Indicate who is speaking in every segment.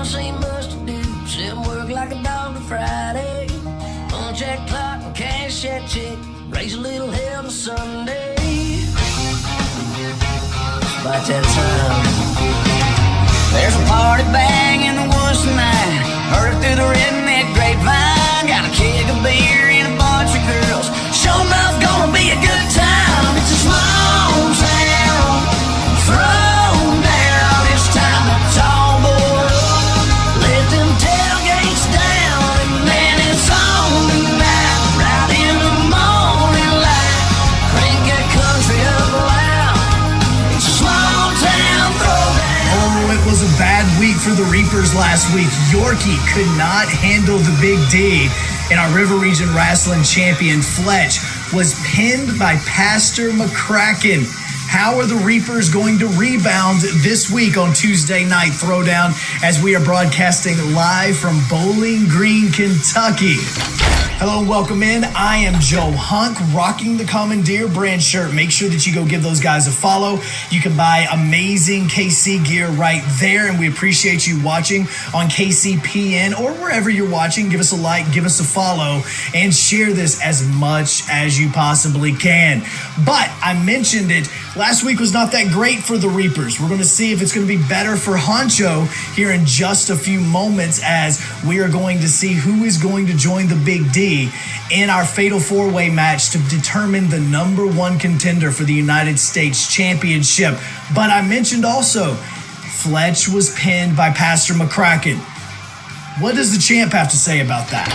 Speaker 1: boss ain't much to do, sit and work like a dog to Friday. Punch that clock and cash that check, raise a little hell to Sunday. By that time, there's a party bang in the woods tonight. Heard it through the redneck grapevine. Got a keg of beer and a bunch of girls. Sure enough, gonna be a good time. It's a small town, Throwdown. It's time to tall boy up. Let them tailgates down, and then it's on tonight. Right in the morning light, crank that country up loud. It's a small town Throwdown.
Speaker 2: Oh, it was a bad week for the Reapers last week. Yorkie could not handle the Big D, and our River Region Rasslin champion Fletch was pinned by Pastor McCracken. How are the Reapers going to rebound this week on Tuesday Night Throwdown as we are broadcasting live from Bowling Green, Kentucky? Hello and welcome in. I am Joe Hunk, rocking the Commandeer brand shirt. Make sure that you go give those guys a follow. You can buy amazing KC gear right there, and we appreciate you watching on KCPN or wherever you're watching. Give us a like, give us a follow, and share this as much as you possibly can. But I mentioned it, last week was not that great for the Reapers. We're going to see if it's going to be better for Honcho here in just a few moments, as we are going to see who is going to join the Big D in our Fatal 4-Way match to determine the number one contender for the United States Championship. But I mentioned also, Fletch was pinned by Pastor McCracken. What does the champ have to say about that?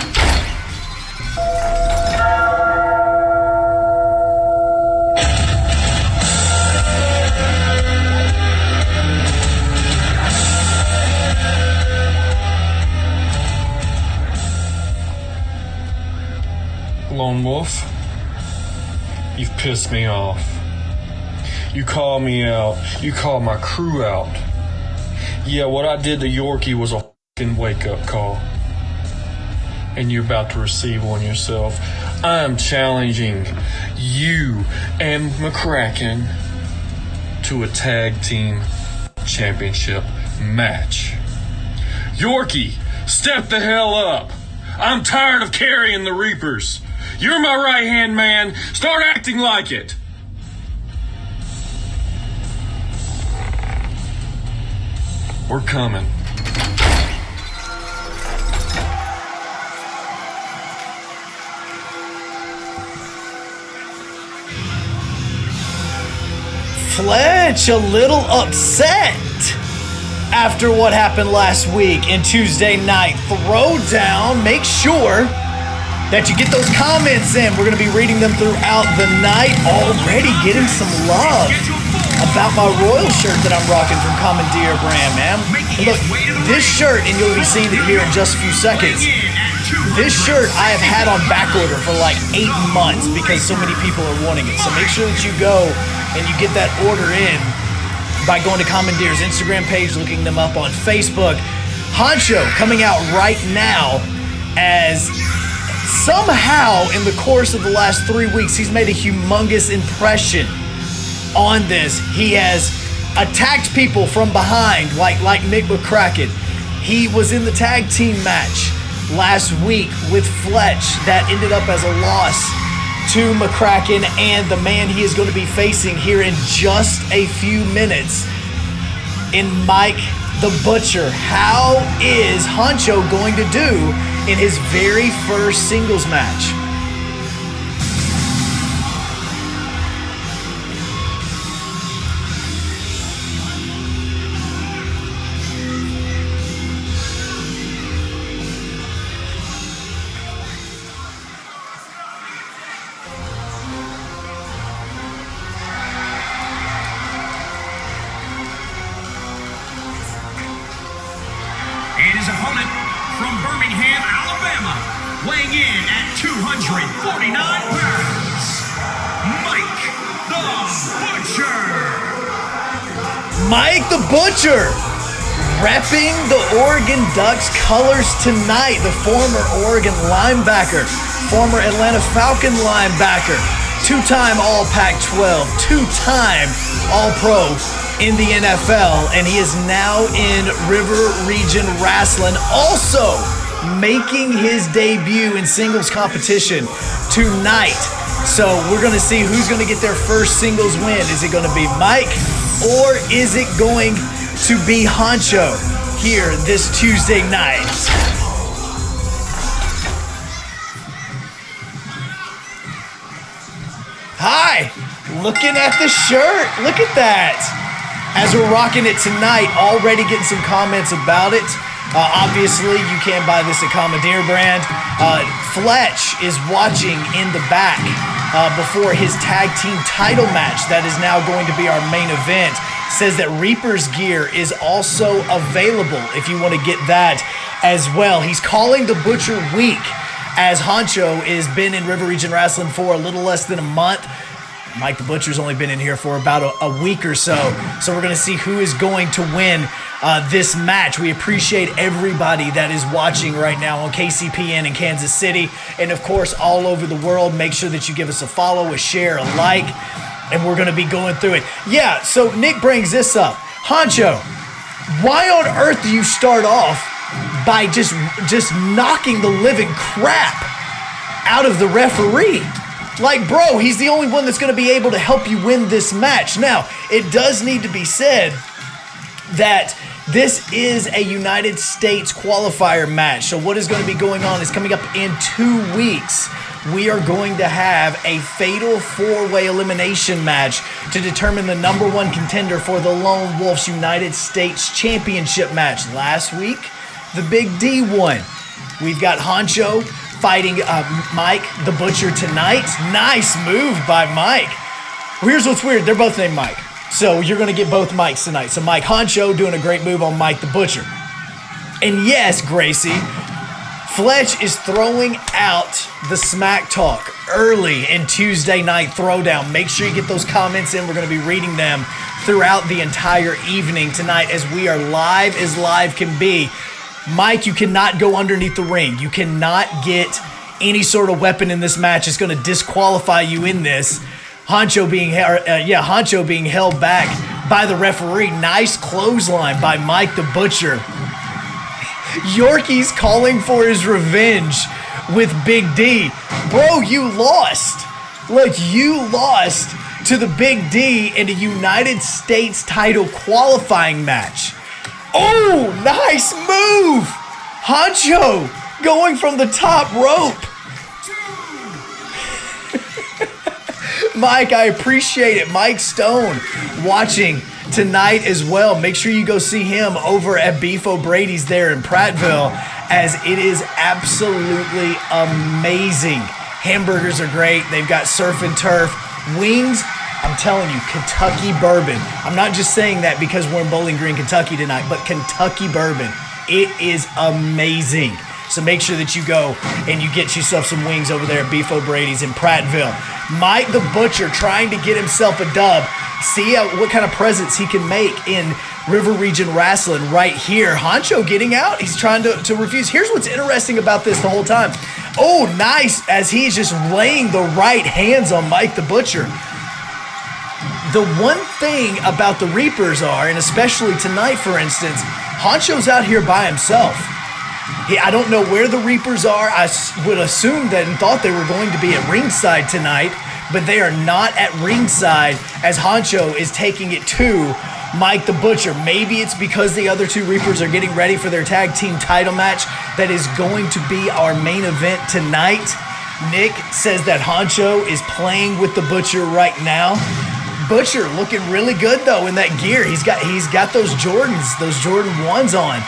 Speaker 3: Lone Wolf, you've pissed me off. You called me out. You called my crew out. Yeah, what I did to Yorkie was a fucking wake-up call. And you're about to receive one yourself. I am challenging you and McCracken to a tag team championship match. Yorkie, step the hell up. I'm tired of carrying the Reapers. You're my right-hand man. Start acting like it. We're coming.
Speaker 2: Fletch a little upset after what happened last week in Tuesday Night Throwdown. Make sure that you get those comments in. We're going to be reading them throughout the night. Already getting some love about my Royal shirt that I'm rocking from Commandeer brand, man. And look, this shirt, and you'll be seeing it here in just a few seconds. This shirt I have had on back order for like 8 months because so many people are wanting it. So make sure that you go and you get that order in by going to Commandeer's Instagram page, looking them up on Facebook. Honcho coming out right now, as somehow in the course of the last 3 weeks, he's made a humongous impression on this. He has attacked people from behind like Mick McCracken. He was in the tag team match last week with Fletch that ended up as a loss to McCracken and the man he is going to be facing here in just a few minutes in Mike the Butcher. How is Honcho going to do in his very first singles match?
Speaker 4: And his opponent from Birmingham, Alabama, weighing in at 249 pounds, Mike the Butcher.
Speaker 2: Mike the Butcher, repping the Oregon Ducks colors tonight. The former Oregon linebacker, former Atlanta Falcon linebacker, two-time All-Pac-12, two-time All-Pro in the NFL, and he is now in River Region Rasslin, also making his debut in singles competition tonight. So we're going to see who's going to get their first singles win. Is it going to be Mike, or is it going to be Honcho here this Tuesday night? Hi, looking at the shirt. Look at that. As we're rocking it tonight, already getting some comments about it. Obviously, you can buy this at Commandeer Brand. Fletch is watching in the back before his tag team title match that is now going to be our main event. Says that Reaper's gear is also available if you want to get that as well. He's calling the Butcher week, as Honcho has been in River Region Wrestling for a little less than a month. Mike the Butcher's only been in here for about a week or so. So we're going to see who is going to win this match. We appreciate everybody that is watching right now on KCPN in Kansas City. And of course, all over the world. Make sure that you give us a follow, a share, a like. And we're going to be going through it. Yeah, so Nick brings this up. Honcho, why on earth do you start off by just knocking the living crap out of the referee? Like, bro, he's the only one that's going to be able to help you win this match. Now, it does need to be said that this is a United States qualifier match. So what is going to be going on is coming up in 2 weeks. We are going to have a fatal 4-way elimination match to determine the number 1 contender for the Lone Wolf's United States Championship match. Last week, the Big D won. We've got Honcho fighting Mike the Butcher tonight. Nice move by Mike. Well, here's what's weird. They're both named Mike. So you're going to get both Mikes tonight. So Mike Honcho doing a great move on Mike the Butcher. And yes, Gracie, Fletch is throwing out the smack talk early in Tuesday Night Throwdown. Make sure you get those comments in. We're going to be reading them throughout the entire evening tonight as we are live as live can be. Mike, you cannot go underneath the ring. You cannot get any sort of weapon in this match. It's going to disqualify you in this. Honcho being held back by the referee. Nice clothesline by Mike the Butcher. Yorkie's calling for his revenge with Big D. Bro, you lost. Like, you lost to the Big D in a United States title qualifying match. Oh, nice move! Honcho going from the top rope. Mike, I appreciate it. Mike Stone watching tonight as well. Make sure you go see him over at Beef O'Brady's there in Prattville, as it is absolutely amazing. Hamburgers are great. They've got surf and turf. Wings, I'm telling you, Kentucky bourbon. I'm not just saying that because we're in Bowling Green, Kentucky tonight, but Kentucky bourbon. It is amazing. So make sure that you go and you get yourself some wings over there at Beef O'Brady's in Prattville. Mike the Butcher trying to get himself a dub. See what kind of presence he can make in River Region Wrestling right here. Honcho getting out. He's trying to refuse. Here's what's interesting about this the whole time. Oh, nice, as he's just laying the right hands on Mike the Butcher. The one thing about the Reapers are, and especially tonight, for instance, Honcho's out here by himself. I don't know where the Reapers are. I would assume that and thought they were going to be at ringside tonight, but they are not at ringside as Honcho is taking it to Mike the Butcher. Maybe it's because the other 2 Reapers are getting ready for their tag team title match that is going to be our main event tonight. Nick says that Honcho is playing with the Butcher right now. Butcher looking really good though in that gear. He's got those Jordans, those Jordan 1s on,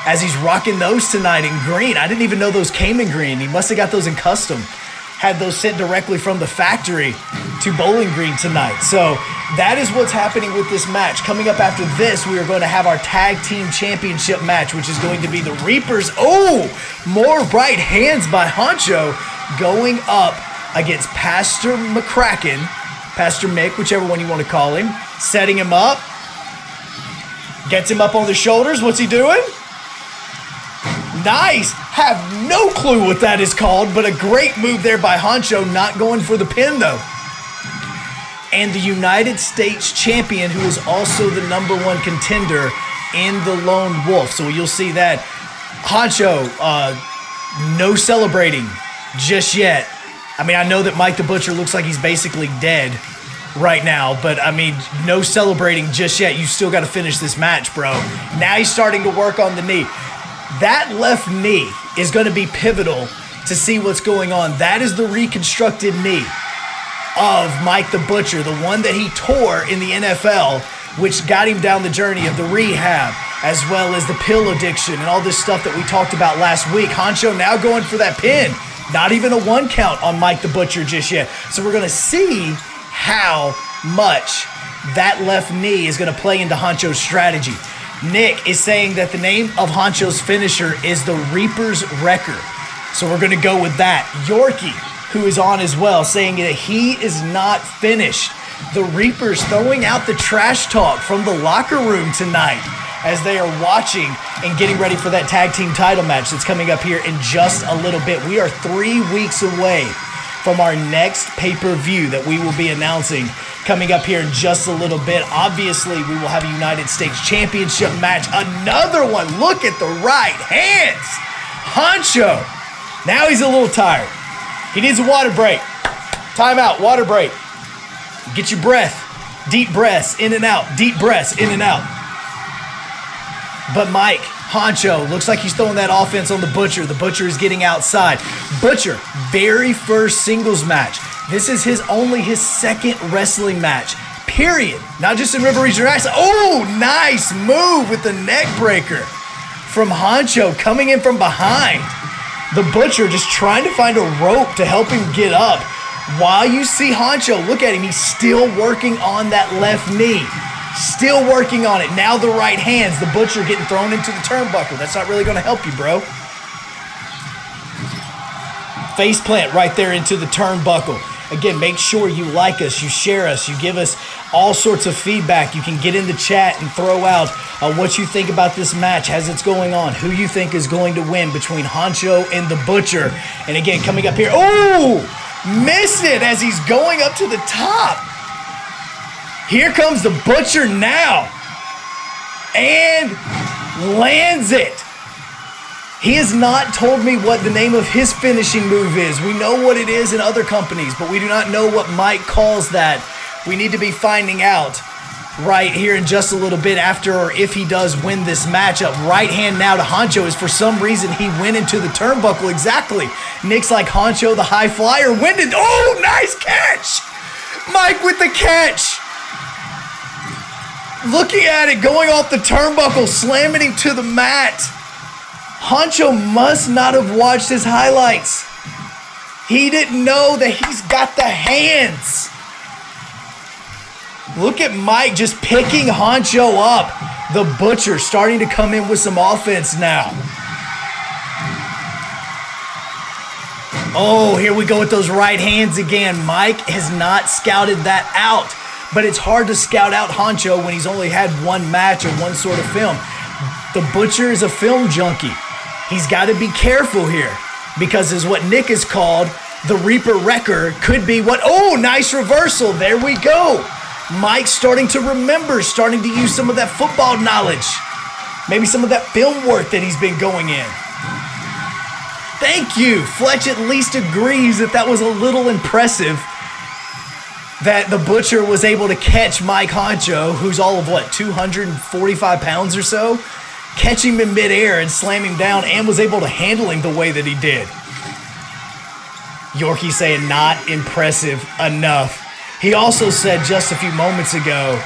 Speaker 2: as he's rocking those tonight in green. I didn't even know those came in green. He must have got those in custom. Had those sent directly from the factory to Bowling Green tonight. So that is what's happening with this match. Coming up after this, we are going to have our tag team championship match, which is going to be the Reapers. Oh, more right hands by Honcho going up against Pastor McCracken, Pastor Mick, whichever one you want to call him. Setting him up. Gets him up on the shoulders. What's he doing? Nice. Have no clue what that is called, but a great move there by Honcho, not going for the pin though. and the United States champion, who is also the #1 contender in the Lone Wolf. So you'll see that. Honcho, no celebrating just yet. I mean, I know that Mike the Butcher looks like he's basically dead right now, but I mean, no celebrating just yet. You still got to finish this match, bro. Now he's starting to work on the knee. That left knee is going to be pivotal to see what's going on. That is the reconstructed knee of Mike the Butcher, the one that he tore in the NFL, which got him down the journey of the rehab, as well as the pill addiction and all this stuff that we talked about last week. Honcho now going for that pin. Not even a 1 count on Mike the Butcher just yet. So we're going to see how much that left knee is going to play into Honcho's strategy. Nick is saying that the name of Honcho's finisher is the Reaper's Wrecker. So we're going to go with that. Yorkie, who is on as well, saying that he is not finished. The Reapers throwing out the trash talk from the locker room tonight as they are watching and getting ready for that tag team title match that's coming up here in just a little bit. We are 3 weeks away from our next pay-per-view that we will be announcing coming up here in just a little bit. Obviously, we will have a United States Championship match. Another one. Look at the right hands. Honcho. Now he's a little tired. He needs a water break. Timeout, water break. Get your breath. Deep breaths in and out. Deep breaths in and out. But Mike, Honcho, looks like he's throwing that offense on the Butcher. The Butcher is getting outside. Butcher, very first singles match. This is only his second wrestling match, period. Not just in River Region Wrestling. Oh, nice move with the neck breaker from Honcho coming in from behind. The Butcher just trying to find a rope to help him get up. While you see Honcho, look at him. He's still working on that left knee. Still working on it. Now the right hands. The Butcher getting thrown into the turnbuckle. That's not really going to help you, bro. Face plant right there into the turnbuckle. Again, make sure you like us, you share us, you give us all sorts of feedback. You can get in the chat and throw out what you think about this match as it's going on. Who you think is going to win between Honcho and the Butcher. And again, coming up here. Oh! Missed it as he's going up to the top. Here comes the Butcher now. And lands it. He has not told me what the name of his finishing move is. We know what it is in other companies, but we do not know what Mike calls that. We need to be finding out right here in just a little bit after, or if he does win this matchup. Right hand now to Honcho is for some reason he went into the turnbuckle. Exactly. Nick's like Honcho the high flyer. Winded. Oh, nice catch. Mike with the catch. Looking at it, going off the turnbuckle, slamming him to the mat. Honcho must not have watched his highlights. He didn't know that he's got the hands. Look at Mike just picking Honcho up. The Butcher starting to come in with some offense now. Oh, here we go with those right hands again. Mike has not scouted that out. But it's hard to scout out Honcho when he's only had one match or one sort of film. The Butcher is a film junkie. He's got to be careful here because as what Nick has called the Reaper Wrecker could be what, oh, nice reversal. There we go. Mike's starting to remember, starting to use some of that football knowledge. Maybe some of that film work that he's been going in. Thank you. Fletch at least agrees that was a little impressive that the Butcher was able to catch Mike Honcho, who's all of what, 245 pounds or so? Catch him in midair and slam him down and was able to handle him the way that he did. Yorkie saying not impressive enough. He also said just a few moments ago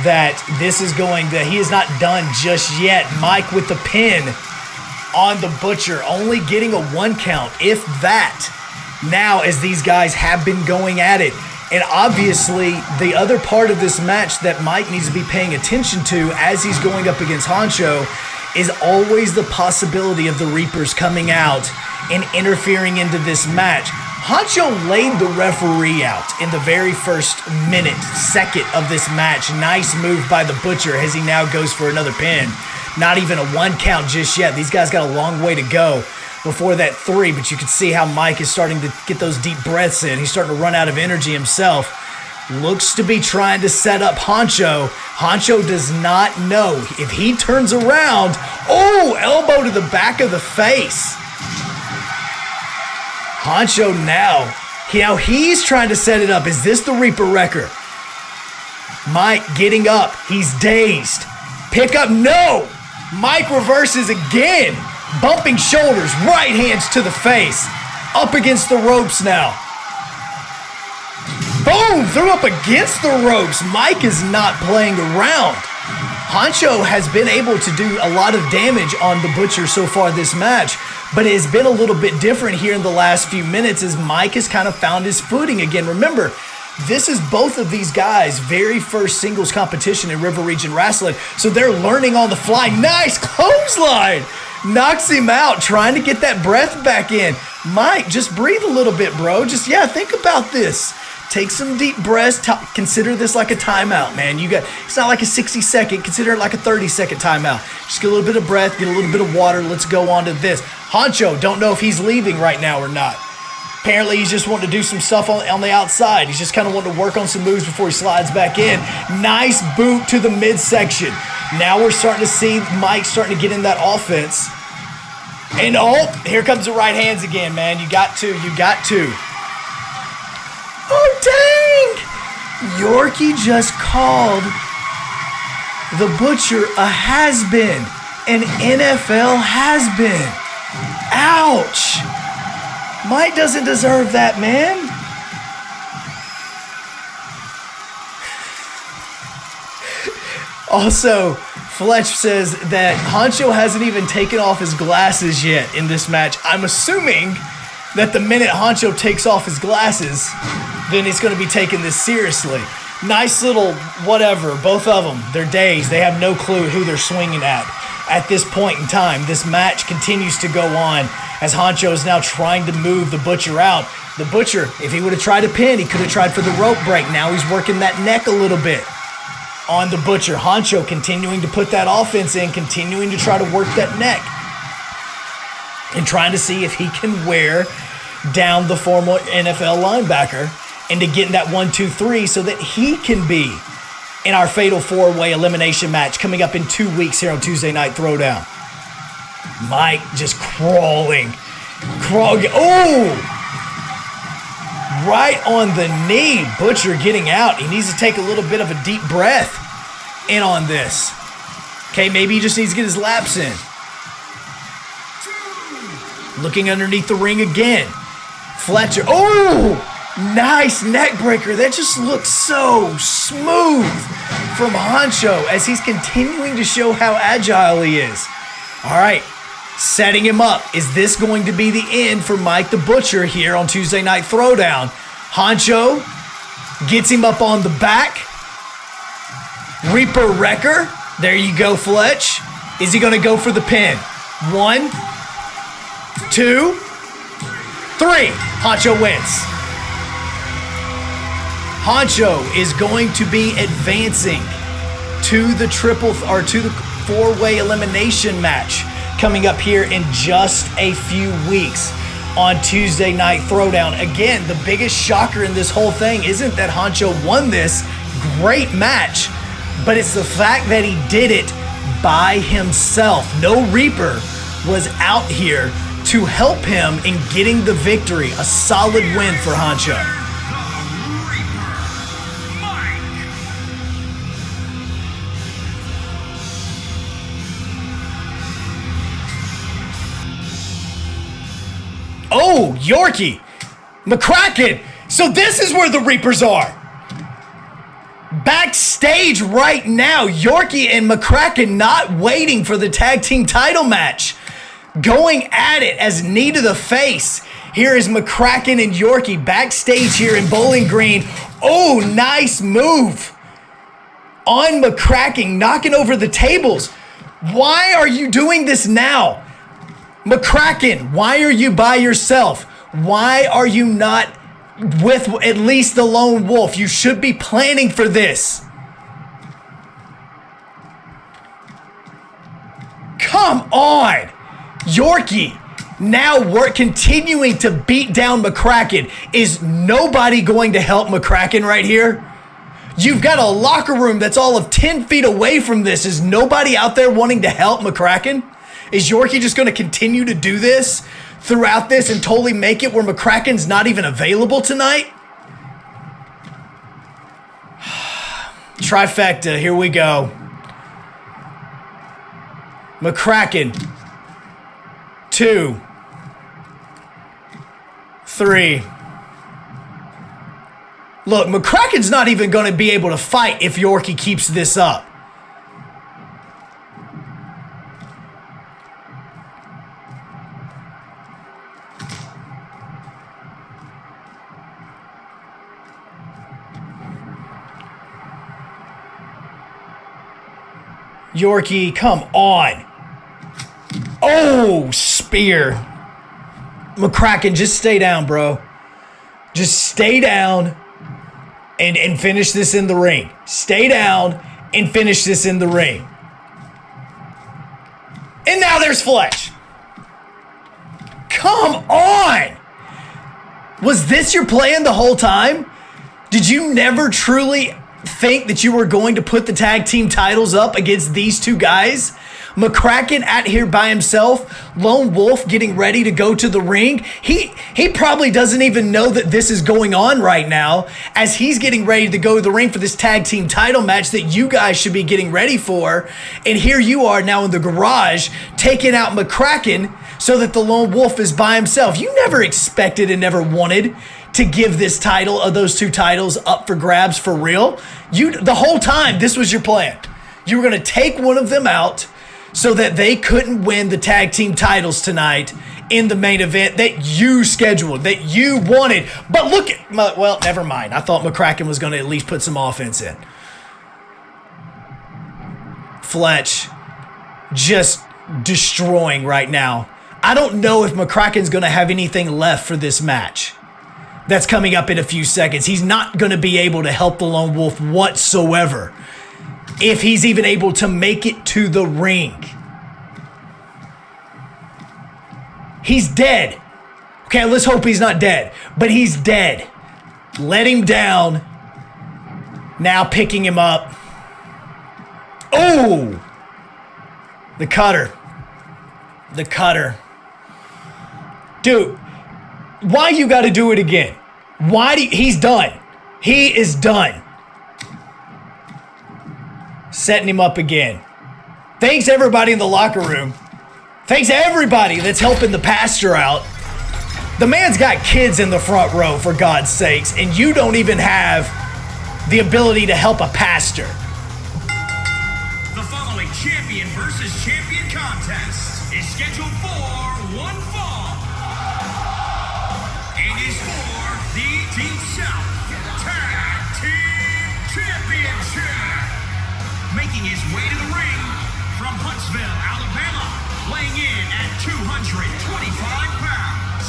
Speaker 2: that that he is not done just yet. Mike with the pin on the Butcher, only getting a 1 count, if that, now as these guys have been going at it. And obviously, the other part of this match that Mike needs to be paying attention to as he's going up against Honcho is always the possibility of the Reapers coming out and interfering into this match. Honcho laid the referee out in the very first second of this match. Nice move by the Butcher as he now goes for another pin. Not even a 1 count just yet. These guys got a long way to go before that 3, but you can see how Mike is starting to get those deep breaths in. He's starting to run out of energy himself. looks to be trying to set up Honcho. Honcho does not know. If he turns around, oh, elbow to the back of the face. Honcho now he's trying to set it up. Is this the Reaper Wrecker? Mike getting up. He's dazed. Pick up, no! Mike reverses again. Bumping shoulders, right hands to the face. Up against the ropes now. Boom! Threw up against the ropes. Mike is not playing around. Honcho has been able to do a lot of damage on the Butcher so far this match, but it has been a little bit different here in the last few minutes as Mike has kind of found his footing again. Remember, this is both of these guys' very first singles competition in River Region Rasslin, so they're learning on the fly. Nice clothesline! Knocks him out, trying to get that breath back in. Mike, just breathe a little bit, bro. Think about this. Take some deep breaths. Consider this like a timeout, man. It's not like a 60-second. Consider it like a 30-second timeout. Just get a little bit of breath, get a little bit of water. Let's go on to this. Honcho, don't know if he's leaving right now or not. Apparently, he's just wanting to do some stuff on the outside. He's just kind of wanting to work on some moves before he slides back in. Nice boot to the midsection. Now we're starting to see Mike starting to get in that offense. And here comes the right hands again, man. You got to. Oh, dang! Yorkie just called the Butcher a has-been. An NFL has-been. Ouch! Mike doesn't deserve that, man. Also, Fletch says that Honcho hasn't even taken off his glasses yet in this match. I'm assuming that the minute Honcho takes off his glasses, then he's going to be taking this seriously. Nice little whatever, both of them. They're dazed. They have no clue who they're swinging at this point in time. This match continues to go on as Honcho is now trying to move the Butcher out. The Butcher, if he would have tried a pin, he could have tried for the rope break. Now he's working that neck a little bit on the Butcher. Honcho continuing to put that offense in, continuing to try to work that neck and trying to see if he can wear down the former NFL linebacker into getting that 1-2-3 so that he can be in our Fatal 4-Way elimination match coming up in 2 weeks here on Tuesday Night Throwdown. Mike just crawling. Oh! Right on the knee. Butcher getting out. He needs to take a little bit of a deep breath in on this. Okay, maybe he just needs to get his laps in. Looking underneath the ring again. Fletcher. Oh! Nice neck breaker. That just looks so smooth from Honcho as he's continuing to show how agile he is. All right, setting him up. Is this going to be the end for Mike the Butcher here on Tuesday Night Throwdown? Honcho gets him up on the back. Reaper Wrecker. There you go, Fletch. Is he going to go for the pin? 1, 2, 3. Honcho wins. Honcho is going to be advancing to the to the 4-way elimination match coming up here in just a few weeks on Tuesday Night Throwdown. Again, the biggest shocker in this whole thing isn't that Honcho won this great match, but it's the fact that he did it by himself. No Reaper was out here to help him in getting the victory. A solid win for Honcho. Oh, Yorkie, McCracken. So this is where the Reapers are. Backstage right now, Yorkie and McCracken not waiting for the tag team title match. Going at it as knee to the face. Here is McCracken and Yorkie backstage here in Bowling Green. Oh, nice move on McCracken, knocking over the tables. Why are you doing this now? McCracken, why are you by yourself? Why are you not with at least the lone wolf? You should be planning for this. Come on. Yorkie, now we're continuing to beat down McCracken. Is nobody going to help McCracken right here? You've got a locker room that's all of 10 feet away from this. Is nobody out there wanting to help McCracken? Is Yorkie just going to continue to do this throughout this and totally make it where McCracken's not even available tonight? Trifecta, here we go. McCracken. 2, 3. Look, McCracken's not even going to be able to fight if Yorkie keeps this up. Yorkie, come on. Oh, spear. McCracken, just stay down, bro. Just stay down and finish this in the ring. Stay down and finish this in the ring. And now there's Fletch. Come on. Was this your plan the whole time? Did you never truly think that you were going to put the tag team titles up against these two guys? McCracken out here by himself, Lone Wolf getting ready to go to the ring. He probably doesn't even know that this is going on right now as he's getting ready to go to the ring for this tag team title match that you guys should be getting ready for. And here you are now in the garage taking out McCracken so that the Lone Wolf is by himself. You never expected and never wanted to give this title of those two titles up for grabs for real. The whole time, this was your plan. You were going to take one of them out so that they couldn't win the tag team titles tonight in the main event that you scheduled, that you wanted. But look at, well, never mind. I thought McCracken was going to at least put some offense in. Fletch just destroying right now. I don't know if McCracken's going to have anything left for this match that's coming up in a few seconds. He's not going to be able to help the Lone Wolf whatsoever if he's even able to make it to the ring. He's dead. Okay, let's hope he's not dead, but he's dead. Let him down. Now picking him up. Oh! The cutter. The cutter. Dude, why you got to do it again? He's done. He is done. Setting him up again. Thanks everybody in the locker room. Thanks everybody that's helping the pastor out. The man's got kids in the front row, for God's sakes, and you don't even have the ability to help a pastor.
Speaker 4: The following champion versus champion contest is scheduled for one fall. It is for the Deep South Tag Team Championship. Making his way to the ring from Huntsville, Alabama, weighing in at 225 pounds.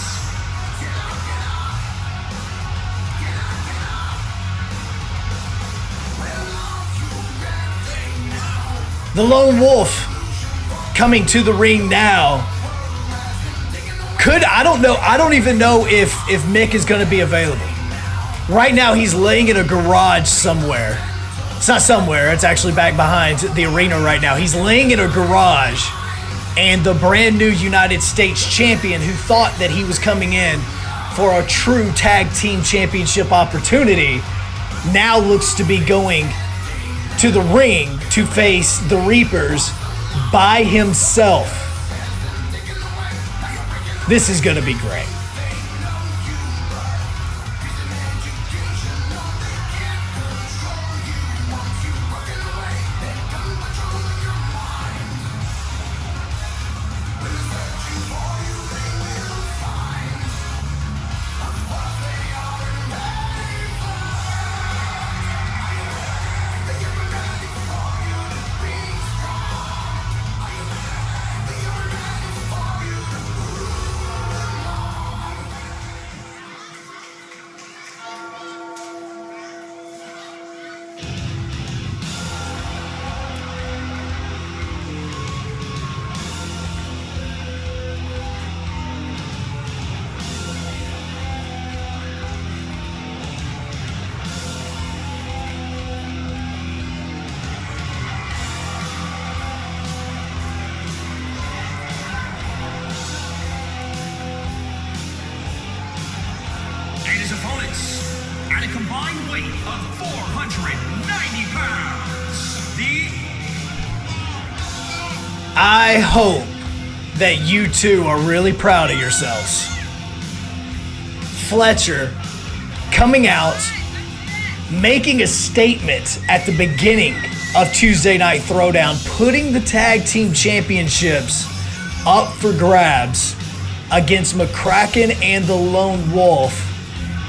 Speaker 2: The Lone Wolf coming to the ring now. I don't even know if Mick is going to be available. Right now he's laying in a garage somewhere. It's not somewhere, it's actually back behind the arena right now. He's laying in a garage, and the brand new United States champion who thought that he was coming in for a true tag team championship opportunity now looks to be going to the ring to face the Reapers by himself. This is going to be great.
Speaker 4: combined weight of 490 pounds,
Speaker 2: I hope that you two are really proud of yourselves. Fletcher coming out, making a statement at the beginning of Tuesday Night Throwdown, putting the tag team championships up for grabs against McCracken and the Lone Wolf,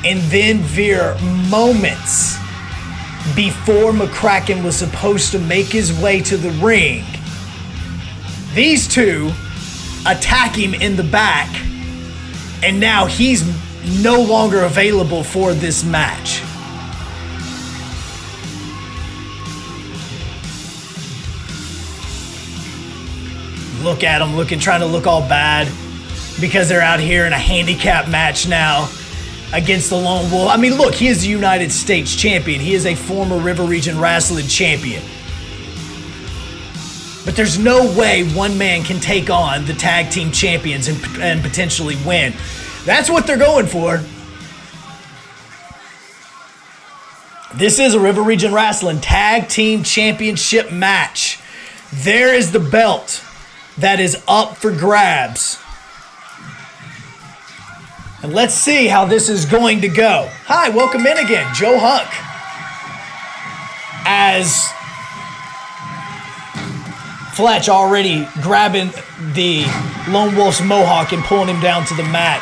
Speaker 2: and then Veer moments before McCracken was supposed to make his way to the ring. These two attack him in the back, and now he's no longer available for this match. Look at him trying to look all bad because they're out here in a handicap match now against the Lone Wolf. I mean, look, he is the United States champion. He is a former River Region Rasslin champion. But there's no way one man can take on the tag team champions and potentially win. That's what they're going for. This is a River Region Rasslin Tag Team Championship match. There is the belt that is up for grabs. And let's see how this is going to go. Hi, welcome in again, Joe Hunk. As Fletch already grabbing the Lone Wolf's mohawk and pulling him down to the mat.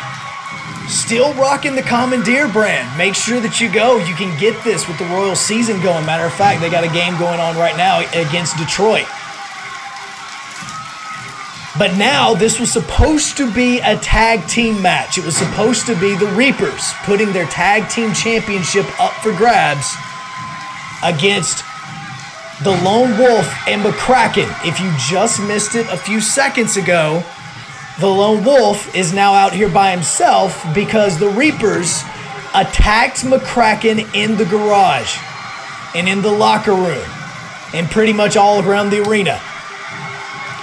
Speaker 2: Still rocking the Commandeer brand. Make sure that you go. You can get this with the Royal season going. Matter of fact, they got a game going on right now against Detroit. But now this was supposed to be a tag team match. It was supposed to be the Reapers putting their tag team championship up for grabs against the Lone Wolf and McCracken. If you just missed it a few seconds ago, the Lone Wolf is now out here by himself because the Reapers attacked McCracken in the garage and in the locker room and pretty much all around the arena.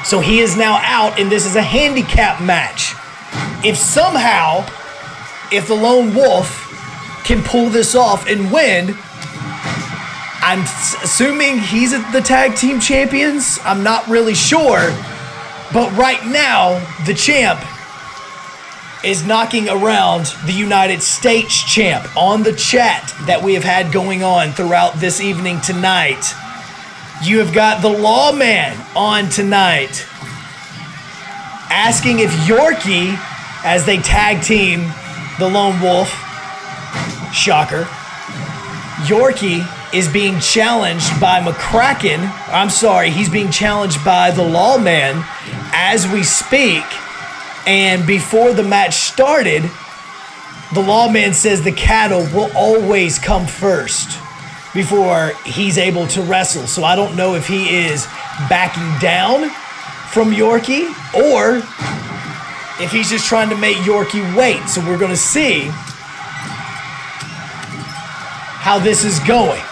Speaker 2: So he is now out, and this is a handicap match. If the Lone Wolf can pull this off and win, I'm assuming he's the tag team champions. I'm not really sure. But right now, the champ is knocking around the United States champ on the chat that we have had going on throughout this evening tonight. You have got the Lawman on tonight asking if Yorkie, as they tag team the Lone Wolf, shocker, Yorkie is being challenged by McCracken. I'm sorry, he's being challenged by the Lawman as we speak. And before the match started, the Lawman says the cattle will always come first before he's able to wrestle. So I don't know if he is backing down from Yorkie or if he's just trying to make Yorkie wait. So we're going to see how this is going.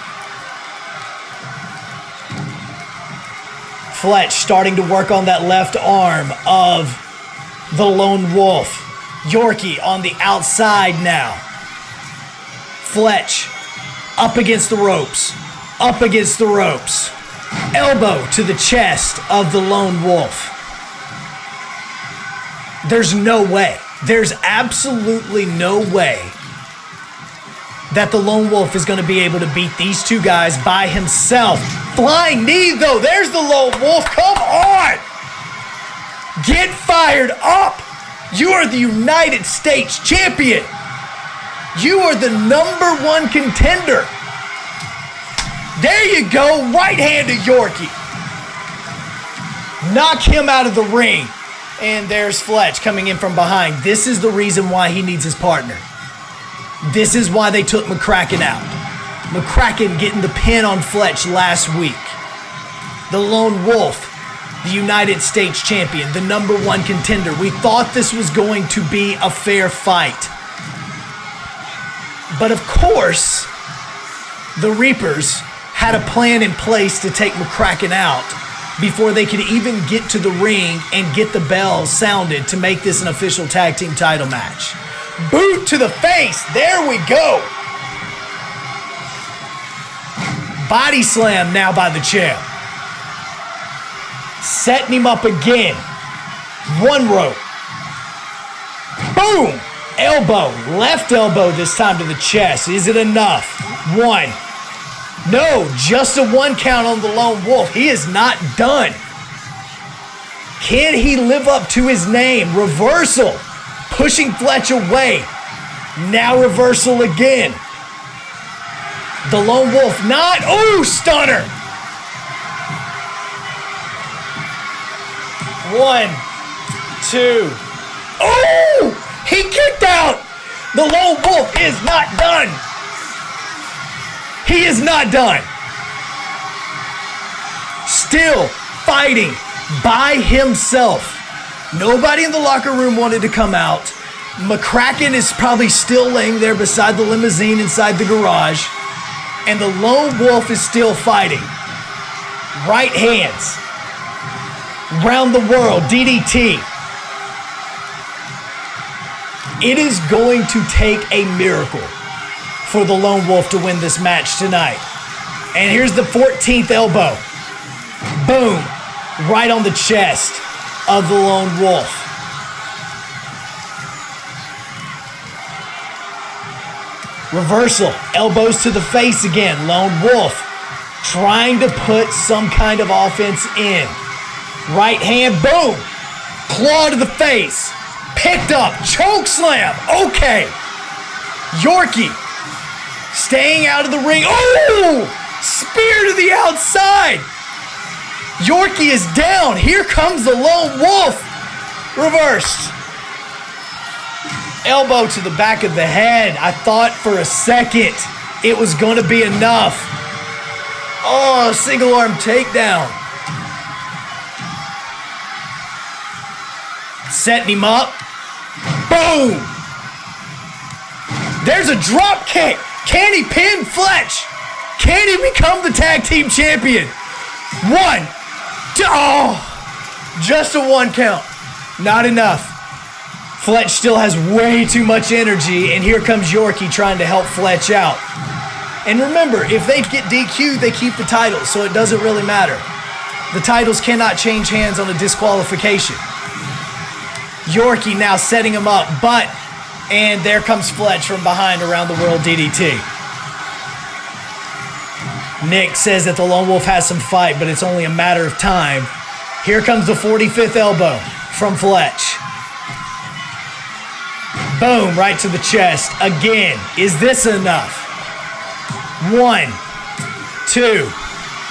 Speaker 2: Fletch starting to work on that left arm of the Lone Wolf. Yorkie on the outside now. Fletch up against the ropes. Up against the ropes. Elbow to the chest of the Lone Wolf. There's no way. There's absolutely no way that the Lone Wolf is going to be able to beat these two guys by himself. Flying knee, though. There's the Lone Wolf. Come on. Get fired up. You are the United States champion. You are the #1 contender. There you go. Right hand to Yorkie. Knock him out of the ring. And there's Fletch coming in from behind. This is the reason why he needs his partner. This is why they took McCracken out. McCracken getting the pin on Fletch last week. The Lone Wolf, the United States champion, the #1 contender. We thought this was going to be a fair fight. But of course, the Reapers had a plan in place to take McCracken out before they could even get to the ring and get the bell sounded to make this an official tag team title match. Boot to the face. There we go. Body slam now by the champ. Setting him up again. One rope. Boom! Elbow. Left elbow this time to the chest. Is it enough? One. No, just a 1 count on the Lone Wolf. He is not done. Can he live up to his name? Reversal. Pushing Fletch away. Now reversal again. The Lone Wolf not. Oh, stunner. 1, 2. Oh, he kicked out. The Lone Wolf is not done. He is not done. Still fighting by himself. Nobody in the locker room wanted to come out. McCracken is probably still laying there beside the limousine inside the garage. And the Lone Wolf is still fighting. Right hands. Round the world, DDT. It is going to take a miracle for the Lone Wolf to win this match tonight. And here's the 14th elbow. Boom. Right on the chest of the Lone Wolf. Reversal. Elbows to the face again. Lone Wolf trying to put some kind of offense in. Right hand. Boom. Claw to the face. Picked up. Choke slam. Okay. Yorkie staying out of the ring. Oh! Spear to the outside. Yorkie is down. Here comes the Lone Wolf. Reversed. Elbow to the back of the head. I thought for a second it was going to be enough. Oh, single arm takedown. Setting him up. Boom. There's a drop kick. Can he pin Fletch? Can he become the tag team champion? 1, 2, oh, just a 1 count. Not enough. Fletch still has way too much energy, and here comes Yorkie trying to help Fletch out. And remember, if they get DQ'd, they keep the titles, so it doesn't really matter. The titles cannot change hands on a disqualification. Yorkie now setting him up, and there comes Fletch from behind around the world DDT. Nick says that the Lone Wolf has some fight, but it's only a matter of time. Here comes the 45th elbow from Fletch. Boom, right to the chest. Again, is this enough? 1, 2.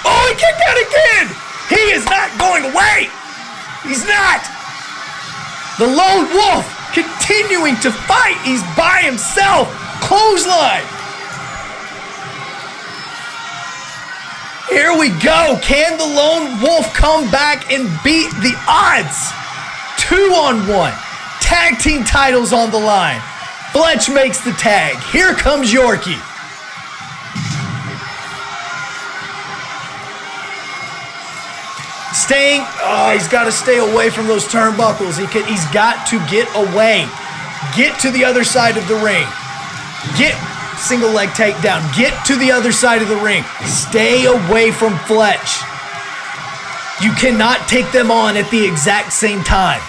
Speaker 2: Oh, he kicked out again! He is not going away! He's not! The Lone Wolf continuing to fight. He's by himself. Clothesline. Here we go. Can the Lone Wolf come back and beat the odds? 2-on-1. Tag team titles on the line. Fletch makes the tag. Here comes Yorkie. He's got to stay away from those turnbuckles. He's got to get away. Get to the other side of the ring. Get single leg takedown. Get to the other side of the ring. Stay away from Fletch. You cannot take them on at the exact same time.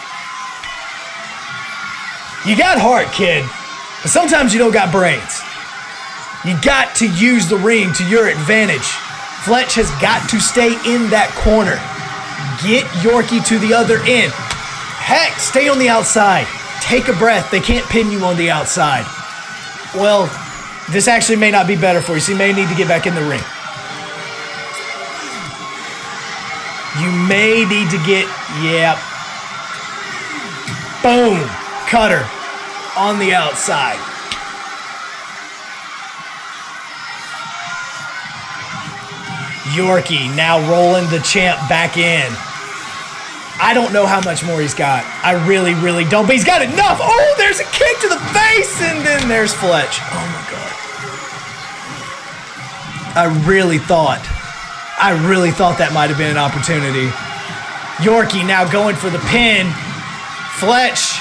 Speaker 2: You got heart, kid, but sometimes you don't got brains. You got to use the ring to your advantage. Fletch has got to stay in that corner. Get Yorkie to the other end. Heck, stay on the outside. Take a breath. They can't pin you on the outside. Well, this actually may not be better for you, so you may need to get back in the ring. You may need to get, yep. Boom. Cutter on the outside. Yorkie now rolling the champ back in. I don't know how much more he's got. I really, really don't, but he's got enough. Oh, there's a kick to the face, and then there's Fletch. Oh, my God. I really thought that might have been an opportunity. Yorkie now going for the pin. Fletch,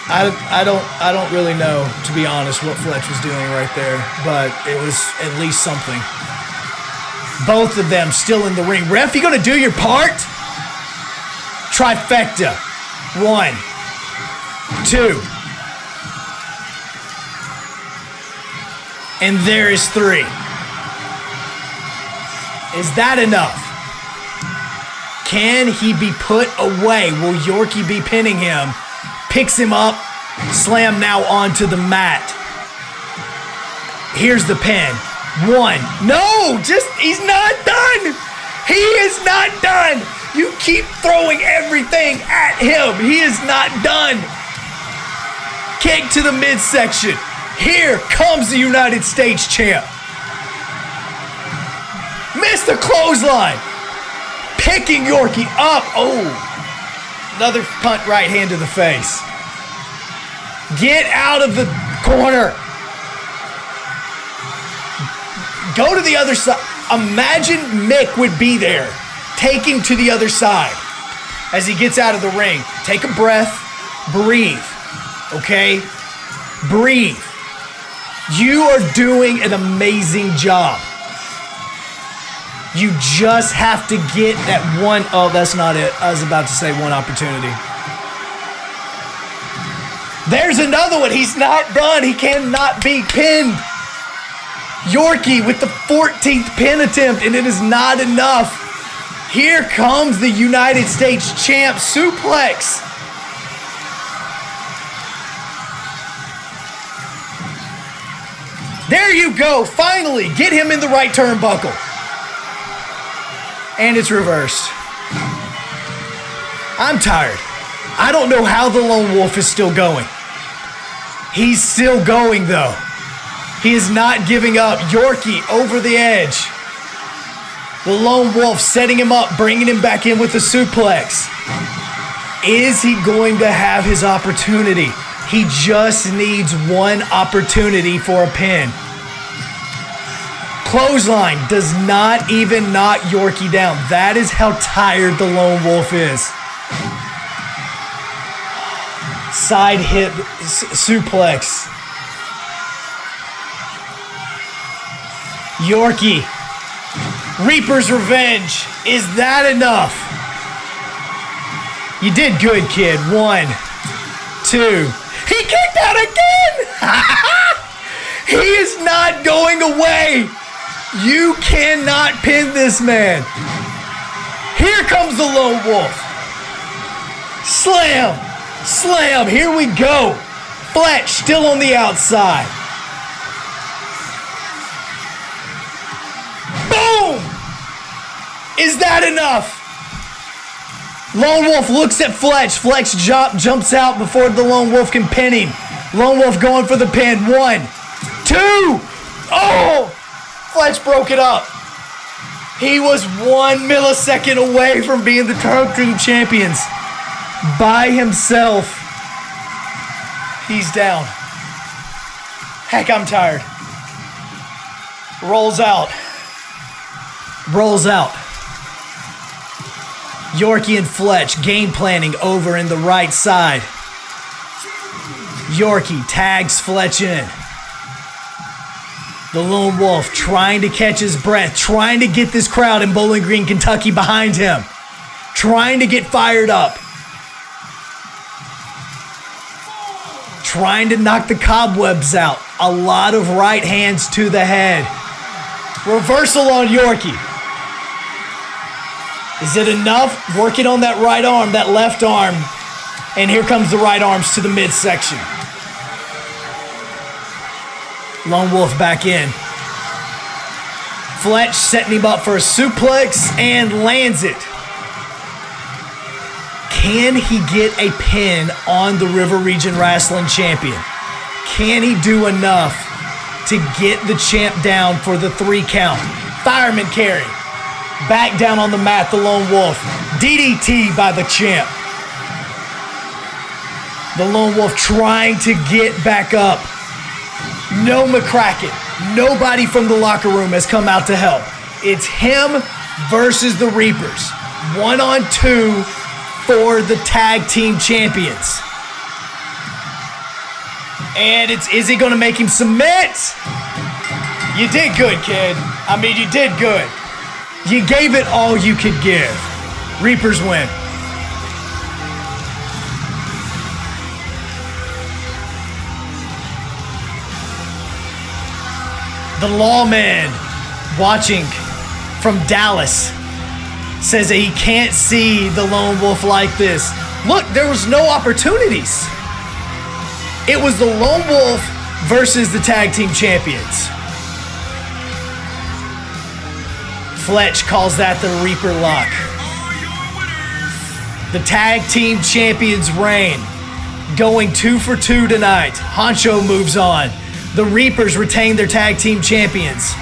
Speaker 2: I don't really know, to be honest, what Fletch was doing right there, but it was at least something. Both of them still in the ring. Ref, you gonna do your part? Trifecta. 1, 2. And there is 3. Is that enough? Can he be put away? Will Yorkie be pinning him? Picks him up. Slam now onto the mat. Here's the pin. 1. No, he's not done. He is not done. You keep throwing everything at him. He is not done. Kick to the midsection. Here comes the United States champ. Missed the clothesline. Picking Yorkie up. Oh, another punt right hand to the face. Get out of the corner. Go to the other side. Imagine Mick would be there. Take him to the other side as he gets out of the ring. Take a breath. Breathe. Okay? Breathe. You are doing an amazing job. You just have to get that one. Oh, that's not it. I was about to say one opportunity. There's another one. He's not done. He cannot be pinned. Yorkie with the 14th pin attempt, and it is not enough. Here comes the United States champ suplex. There you go. Finally, get him in the right turnbuckle. And it's reversed. I'm tired. I don't know how the Lone Wolf is still going. He's still going, though. He is not giving up. Yorkie over the edge. The Lone Wolf setting him up, bringing him back in with the suplex. Is he going to have his opportunity? He just needs one opportunity for a pin. Clothesline does not even knock Yorkie down. That is how tired the Lone Wolf is. Side hip suplex. Yorkie. Reaper's Revenge. Is that enough? You did good, kid. 1, 2. He kicked out again! He is not going away. You cannot pin this man. Here comes the Lone Wolf. Slam. Slam. Here we go. Fletch still on the outside. Boom! Is that enough? Lone Wolf looks at Fletch. Fletch jumps out before the Lone Wolf can pin him. Lone Wolf going for the pin. 1, 2. Oh! Fletch broke it up. He was 1 millisecond away from being the tag team champions. By himself. He's down. Heck, I'm tired. Rolls out. Rolls out. Yorkie and Fletch game planning over in the right side. Yorkie tags Fletch in. The Lone Wolf trying to catch his breath, trying to get this crowd in Bowling Green, Kentucky behind him. Trying to get fired up. Trying to knock the cobwebs out. A lot of right hands to the head. Reversal on Yorkie. Is it enough? Working on that right arm, that left arm. And here comes the right arms to the midsection. Lone Wolf back in. Fletch setting him up for a suplex and lands it. Can he get a pin on the River Region Wrestling Champion? Can he do enough to get the champ down for the 3 count? Fireman carry. Back down on the mat, the Lone Wolf. DDT by the champ. The Lone Wolf trying to get back up. No McCracken. Nobody from the locker room has come out to help. It's him versus the Reapers. 1-on-2 for the tag team champions. And is he going to make him submit? You did good, kid. I mean, you did good. You gave it all you could give. Reapers win. The lawman watching from Dallas says that he can't see the lone wolf like this. Look, there was no opportunities. It was the lone wolf versus the tag team champions. Fletch calls that the Reaper lock. The tag team champions reign. Going 2 for 2 tonight. Honcho moves on. The Reapers retain their tag team champions.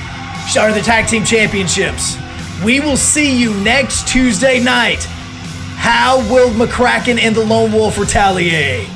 Speaker 2: Or the tag team championships. We will see you next Tuesday night. How will McCracken and the Lone Wolf retaliate?